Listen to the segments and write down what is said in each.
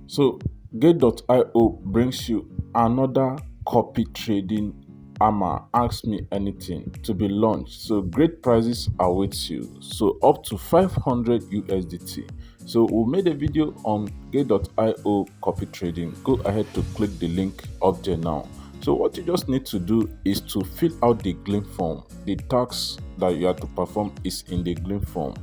So Gate.io brings you another copy trading hammer. Ask me anything to be launched. So great prices awaits you. So up to 500 USDT. So we made a video on Gate.io copy trading. Go ahead to click the link up there now. So what you just need to do is to fill out the Gleam form. The task that you have to perform is in the Gleam form.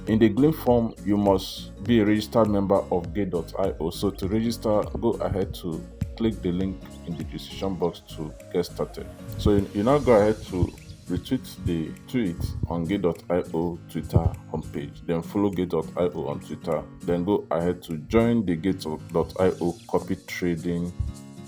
In the Gleam form, you must be a registered member of Gate.io. So to register, go ahead to click the link in the description box to get started. So you now go ahead to retweet the tweet on Gate.io Twitter homepage. Then follow Gate.io on Twitter. Then go ahead to join the Gate.io copy trading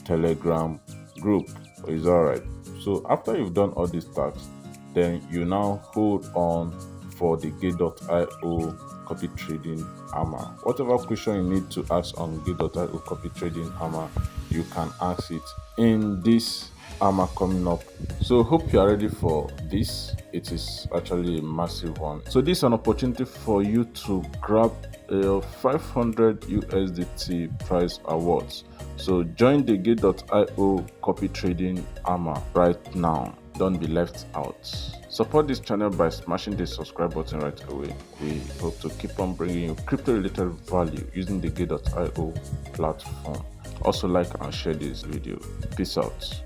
Telegram group. Is alright. So after you've done all these tasks, then you now hold on for the Gate.io copy trading hammer. Whatever question you need to ask on Gate.io copy trading hammer, you can ask it in this hammer coming up. So hope you are ready for this. It is actually a massive one. So this is an opportunity for you to grab 500 USDT prize awards. So join the Gate.io copy trading hammer right now. Don't be left out. Support this channel by smashing the subscribe button right away. We hope to keep on bringing you crypto related value using the Gate.io platform. Also like and share this video. Peace out.